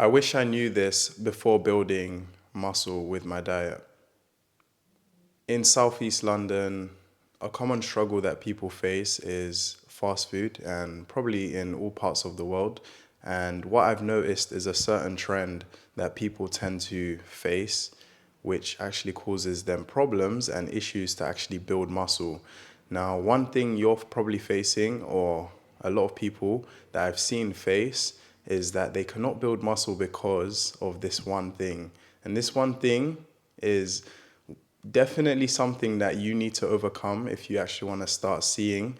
I wish I knew this before building muscle with my diet. In Southeast London, a common struggle that people face is fast food, and probably in all parts of the world. And what I've noticed is a certain trend that people tend to face, which actually causes them problems and issues to actually build muscle. Now, one thing you're probably facing, or a lot of people that I've seen face, is that they cannot build muscle because of this one thing. And this one thing is definitely something that you need to overcome if you actually want to start seeing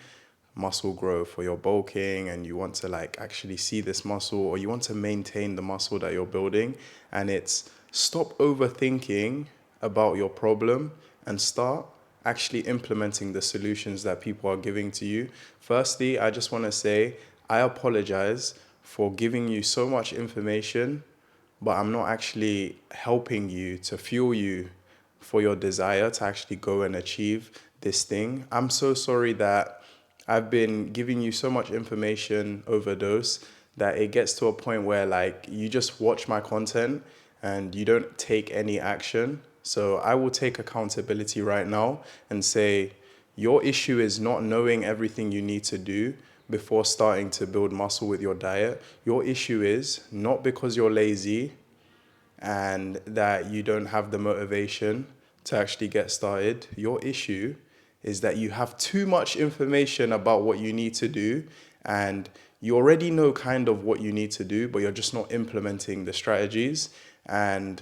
muscle growth, or you're bulking and you want to like actually see this muscle, or you want to maintain the muscle that you're building. And it's stop overthinking about your problem and start actually implementing the solutions that people are giving to you. Firstly, I just want to say I apologize for giving you so much information, but I'm not actually helping you to fuel you for your desire to actually go and achieve this thing. I'm so sorry that I've been giving you so much information overdose that it gets to a point where like you just watch my content and you don't take any action. So I will take accountability right now and say your issue is not knowing everything you need to do before starting to build muscle with your diet. Your issue is not because you're lazy and that you don't have the motivation to actually get started. Your issue is that you have too much information about what you need to do, and you already know kind of what you need to do, but you're just not implementing the strategies. And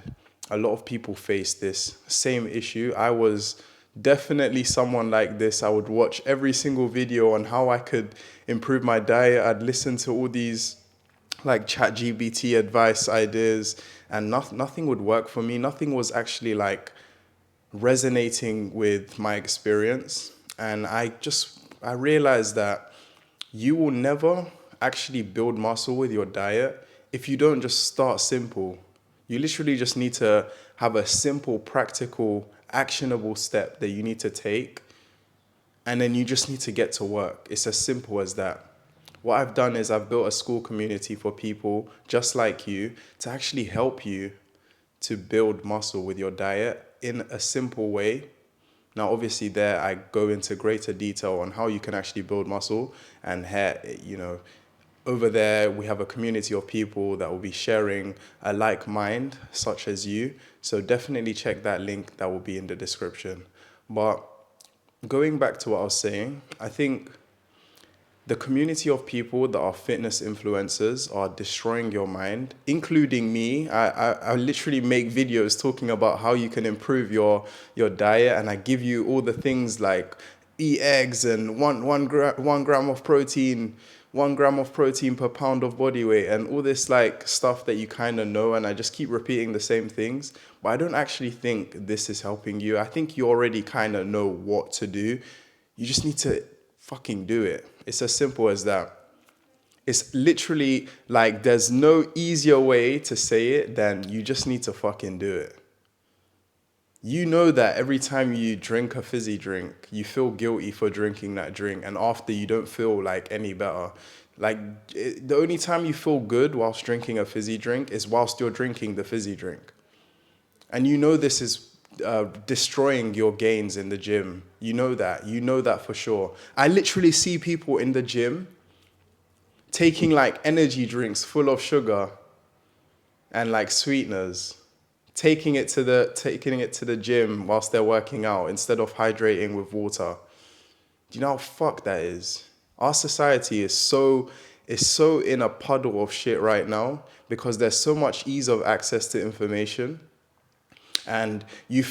a lot of people face this same issue. I was definitely someone like this. I would watch every single video on how I could improve my diet. I'd listen to all these like ChatGPT advice ideas, and nothing would work for me. Nothing was actually like resonating with my experience. And I realized that you will never actually build muscle with your diet if you don't just start simple. You literally just need to have a simple, practical, actionable step that you need to take, and then you just need to get to work. It's as simple as that. What I've done is I've built a school community for people just like you to actually help you to build muscle with your diet in a simple way. Now, obviously, there I go into greater detail on how you can actually build muscle. And here, over there, we have a community of people that will be sharing a like mind, such as you. So definitely check that link that will be in the description. But going back to what I was saying, I think the community of people that are fitness influencers are destroying your mind, including me. I literally make videos talking about how you can improve your diet, and I give you all the things like eat eggs and 1 gram of protein, 1 gram of protein per pound of body weight, and all this like stuff that you kind of know, and I just keep repeating the same things. But I don't actually think this is helping you. I think you already kind of know what to do. You just need to fucking do it. It's as simple as that. It's literally like there's no easier way to say it than you just need to fucking do it. You know that every time you drink a fizzy drink, you feel guilty for drinking that drink, and after you don't feel like any better. Like the only time you feel good whilst drinking a fizzy drink is whilst you're drinking the fizzy drink. And you know this is destroying your gains in the gym. You know that. You know that for sure. I literally see people in the gym taking like energy drinks full of sugar and like sweeteners, taking it to the gym whilst they're working out instead of hydrating with water. Do you know how fucked that is? Our society is so in a puddle of shit right now because there's so much ease of access to information. And you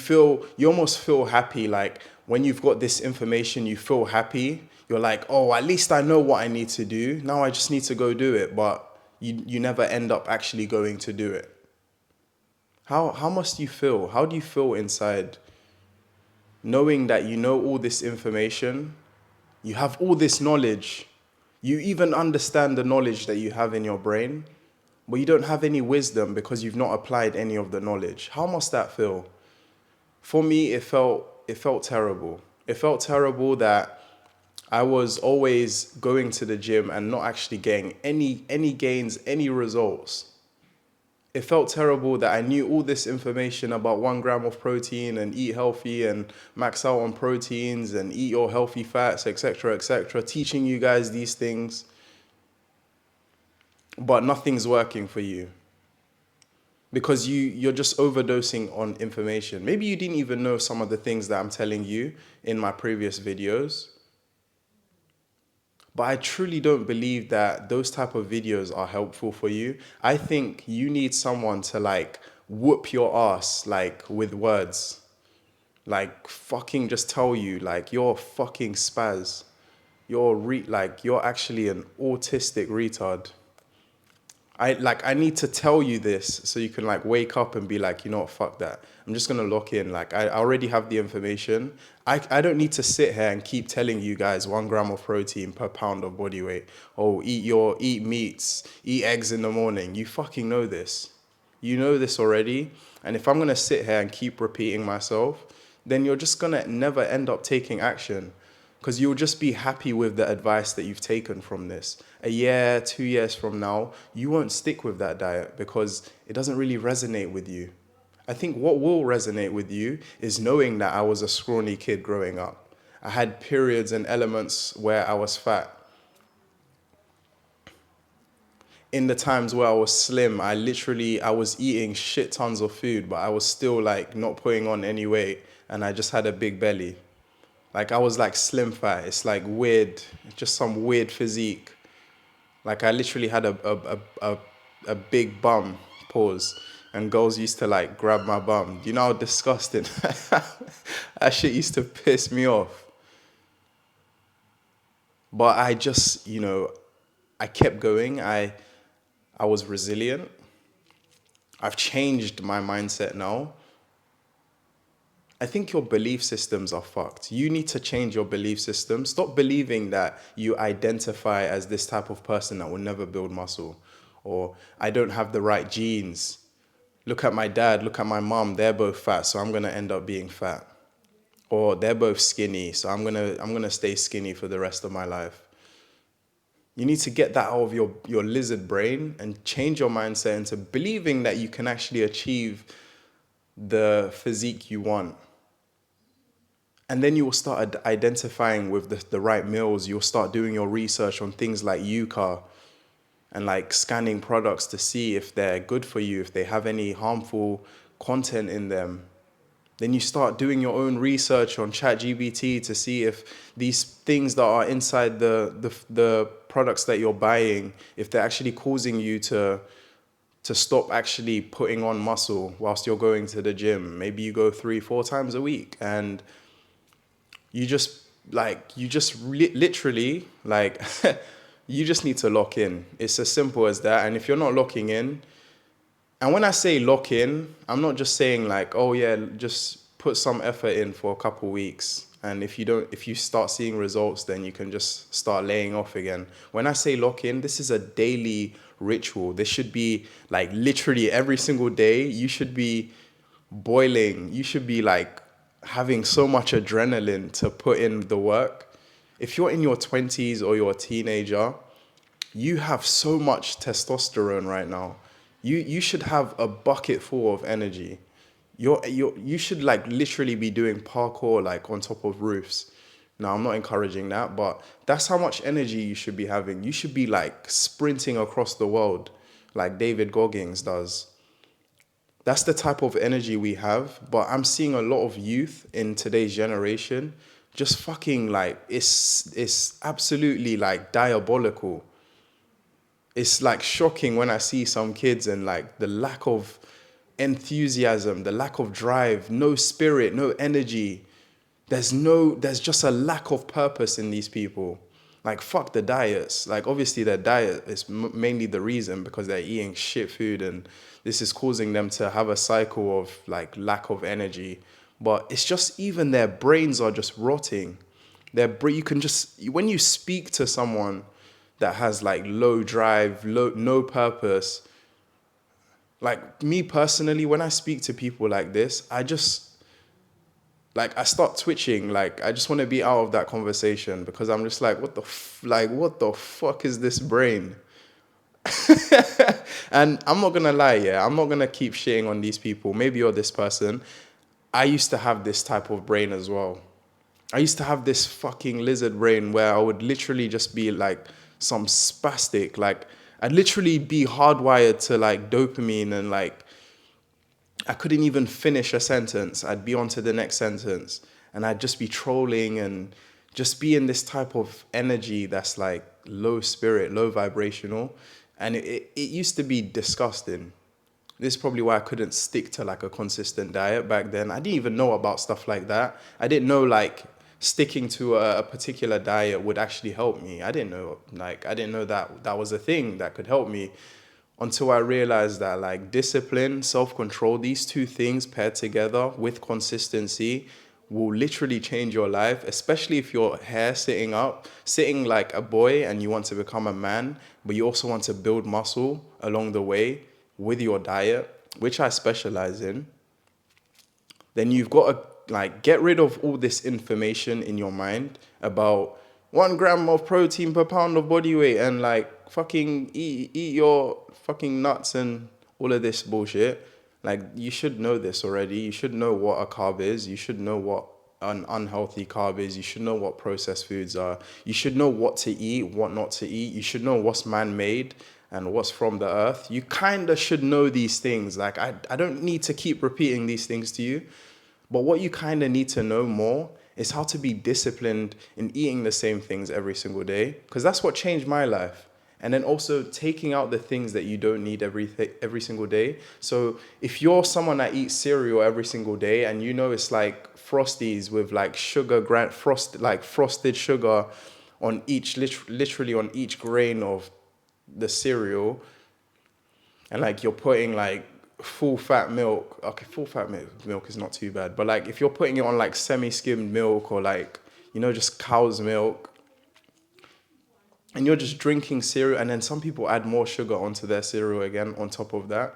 almost feel happy, like when you've got this information, you feel happy. You're like, oh, at least I know what I need to do. Now I just need to go do it. But you never end up actually going to do it. How must you feel? How do you feel inside knowing that you know all this information, you have all this knowledge, you even understand the knowledge that you have in your brain, but you don't have any wisdom because you've not applied any of the knowledge? How must that feel? For me, it felt terrible. It felt terrible that I was always going to the gym and not actually getting any gains, any results. It felt terrible that I knew all this information about 1 gram of protein and eat healthy and max out on proteins and eat your healthy fats, etc., teaching you guys these things, but nothing's working for you because you're just overdosing on information. Maybe you didn't even know some of the things that I'm telling you in my previous videos. But I truly don't believe that those type of videos are helpful for you. I think you need someone to like whoop your ass like with words. Like fucking just tell you like you're a fucking spaz. You're actually an autistic retard. I need to tell you this so you can like wake up and be like, you know what, fuck that. I'm just gonna lock in. Like I already have the information. I don't need to sit here and keep telling you guys 1 gram of protein per pound of body weight. Oh, eat meats, eat eggs in the morning. You fucking know this. You know this already. And if I'm gonna sit here and keep repeating myself, then you're just gonna never end up taking action. Because you'll just be happy with the advice that you've taken from this. A year, 2 years from now, you won't stick with that diet because it doesn't really resonate with you. I think what will resonate with you is knowing that I was a scrawny kid growing up. I had periods and elements where I was fat. In the times where I was slim, I was eating shit tons of food, but I was still like not putting on any weight and I just had a big belly. Like I was like slim fat. It's like weird, just some weird physique. Like I literally had a big bum, pause. And girls used to like grab my bum. You know how disgusting. That shit used to piss me off. But I just, I kept going. I was resilient. I've changed my mindset now. I think your belief systems are fucked. You need to change your belief system. Stop believing that you identify as this type of person that will never build muscle. Or I don't have the right genes. Look at my dad, look at my mom, they're both fat, so I'm gonna end up being fat. Or they're both skinny, so I'm gonna stay skinny for the rest of my life. You need to get that out of your lizard brain and change your mindset into believing that you can actually achieve the physique you want. And then you will start identifying with the right meals. You'll start doing your research on things like Yuka and like scanning products to see if they're good for you, if they have any harmful content in them. Then you start doing your own research on ChatGPT to see if these things that are inside the products that you're buying, if they're actually causing you to stop actually putting on muscle whilst you're going to the gym. Maybe you go 3-4 times a week and literally you just need to lock in. It's as simple as that. And if you're not locking in, and when I say lock in, I'm not just saying like, oh yeah, just put some effort in for a couple weeks. And if you start seeing results, then you can just start laying off again. When I say lock in, this is a daily ritual. This should be like literally every single day. You should be boiling. You should be like having so much adrenaline to put in the work. If you're in your 20s or you're a teenager, you have so much testosterone right now. You should have a bucket full of energy. You should like literally be doing parkour like on top of roofs. Now, I'm not encouraging that, but that's how much energy you should be having. You should be like sprinting across the world like David Goggins does. That's the type of energy we have, but I'm seeing a lot of youth in today's generation just fucking like, it's absolutely like diabolical. It's like shocking when I see some kids and like the lack of enthusiasm, the lack of drive, no spirit, no energy. There's just a lack of purpose in these people. Like, fuck the diets. Like, obviously their diet is mainly the reason because they're eating shit food and this is causing them to have a cycle of like lack of energy. But it's just even their brains are just rotting. You can just, when you speak to someone that has like low drive, no purpose, like me personally, when I speak to people like this, I start twitching. Like, I just want to be out of that conversation because I'm just like, what the fuck is this brain? And I'm not gonna lie, yeah, I'm not gonna keep shitting on these people. Maybe you're this person. I used to have this type of brain as well. I used to have this fucking lizard brain where I would literally just be like some spastic. Like, I'd literally be hardwired to like dopamine, and like I couldn't even finish a sentence. I'd be on to the next sentence, and I'd just be trolling and just be in this type of energy that's like low spirit, low vibrational. And it used to be disgusting. This is probably why I couldn't stick to like a consistent diet back then. I didn't even know about stuff like that. I didn't know like sticking to a particular diet would actually help me. I didn't know that that was a thing that could help me, until I realized that like discipline, self-control, these two things paired together with consistency will literally change your life, especially if your hair sitting like a boy and you want to become a man, but you also want to build muscle along the way with your diet, which I specialize in. Then you've got to like get rid of all this information in your mind about 1 gram of protein per pound of body weight, and like fucking eat your fucking nuts and all of this bullshit. Like, you should know this already. You should know what a carb is. You should know what an unhealthy carb is. You should know what processed foods are. You should know what to eat, what not to eat. You should know what's man-made and what's from the earth. You kind of should know these things. Like, I don't need to keep repeating these things to you. But what you kind of need to know more is how to be disciplined in eating the same things every single day, because that's what changed my life. And then also taking out the things that you don't need every single day. So if you're someone that eats cereal every single day, and you know it's like Frosties with like frosted sugar on literally on each grain of the cereal, and like you're putting like full fat milk. Okay, full fat milk is not too bad, but like if you're putting it on like semi-skimmed milk, or like, just cow's milk, and you're just drinking cereal, and then some people add more sugar onto their cereal again on top of that.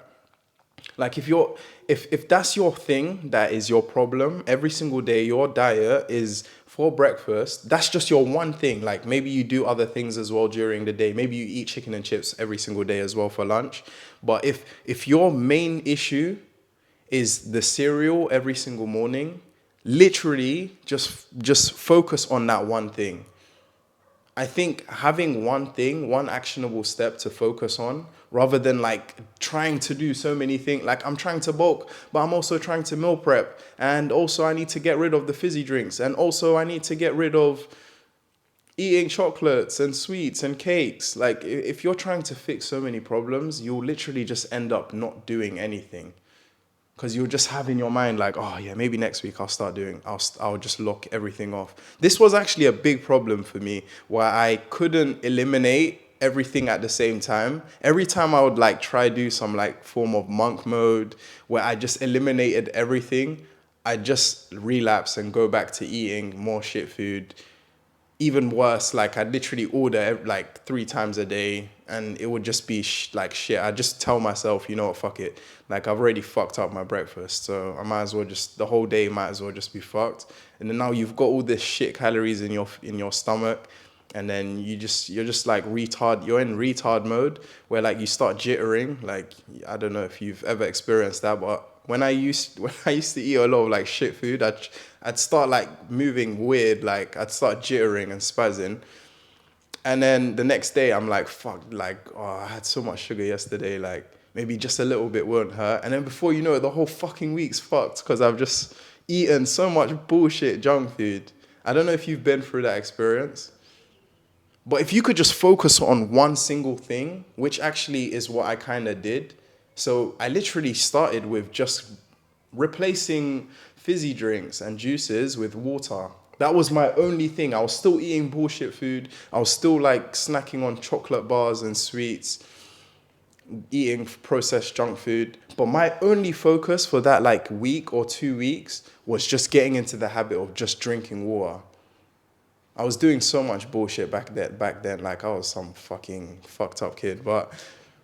Like, if that's your thing, that is your problem. Every single day your diet is for breakfast. That's just your one thing. Like, maybe you do other things as well during the day. Maybe you eat chicken and chips every single day as well for lunch. But if your main issue is the cereal every single morning, literally just focus on that one thing. I think having one actionable step to focus on, rather than like trying to do so many things. Like, I'm trying to bulk, but I'm also trying to meal prep. And also I need to get rid of the fizzy drinks. And also I need to get rid of eating chocolates and sweets and cakes. Like, if you're trying to fix so many problems, you'll literally just end up not doing anything. Because you'll just have in your mind like, oh yeah, maybe next week I'll just lock everything off. This was actually a big problem for me, where I couldn't eliminate everything at the same time. Every time I would like try do some like form of monk mode where I just eliminated everything, I just relapse and go back to eating more shit food. Even worse, like, I'd literally order like 3 times a day, and it would just be like shit. I just tell myself, you know what, fuck it. Like, I've already fucked up my breakfast, so I might as well the whole day might as well just be fucked. And then now you've got all this shit calories in your stomach, and then you're just like retard. You're in retard mode where like you start jittering. Like, I don't know if you've ever experienced that, but when I used to eat a lot of like shit food, I'd start like moving weird, like I'd start jittering and spazzing. And then the next day I'm like, fuck, like, oh, I had so much sugar yesterday, like maybe just a little bit won't hurt. And then before you know it, the whole fucking week's fucked because I've just eaten so much bullshit junk food. I don't know if you've been through that experience. But if you could just focus on one single thing, which actually is what I kind of did. So I literally started with just replacing fizzy drinks and juices with water. That was my only thing. I was still eating bullshit food. I was still like snacking on chocolate bars and sweets, eating processed junk food. But my only focus for that like week or 2 weeks was just getting into the habit of just drinking water. I was doing so much bullshit back then, like I was some fucking fucked up kid. But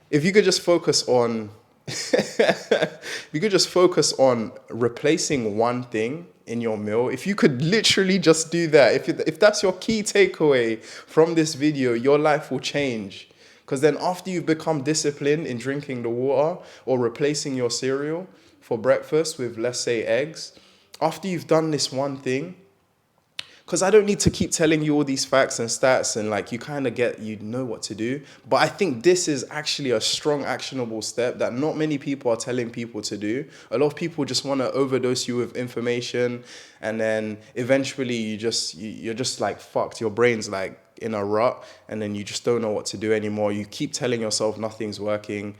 if you could just focus on, if you could just focus on replacing one thing in your meal, if you could literally just do that, if that's your key takeaway from this video, your life will change. Because then after you've become disciplined in drinking the water or replacing your cereal for breakfast with, let's say, eggs, after you've done this one thing, because I don't need to keep telling you all these facts and stats, and like you kind of get, you know what to do. But I think this is actually a strong actionable step that not many people are telling people to do. A lot of people just want to overdose you with information, and then eventually you're just like fucked. Your brain's like in a rut, and then you just don't know what to do anymore. You keep telling yourself nothing's working.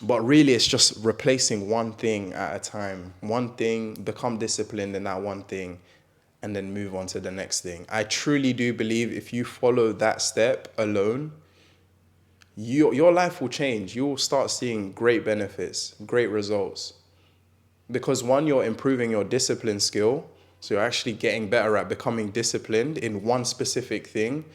But really, it's just replacing one thing at a time. One thing, become disciplined in that one thing, and then move on to the next thing. I truly do believe if you follow that step alone, your life will change. You will start seeing great benefits, great results. Because one, you're improving your discipline skill. So you're actually getting better at becoming disciplined in one specific thing.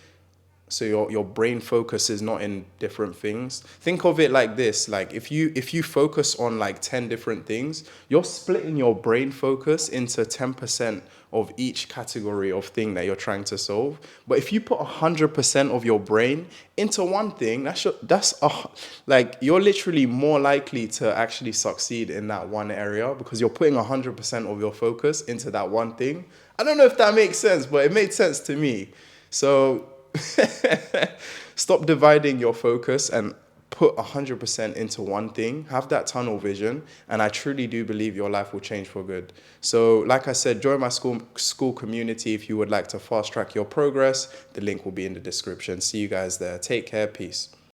So your brain focus is not in different things. Think of it like this: like if you focus on like 10 different things, you're splitting your brain focus into 10% of each category of thing that you're trying to solve. But if you put 100% of your brain into one thing, like you're literally more likely to actually succeed in that one area because you're putting 100% of your focus into that one thing. I don't know if that makes sense, but it made sense to me. So stop dividing your focus and put 100% into one thing. Have that tunnel vision, and I truly do believe your life will change for good. So like I said, join my school community if you would like to fast track your progress. The link will be in the description. See you guys there. Take care. Peace.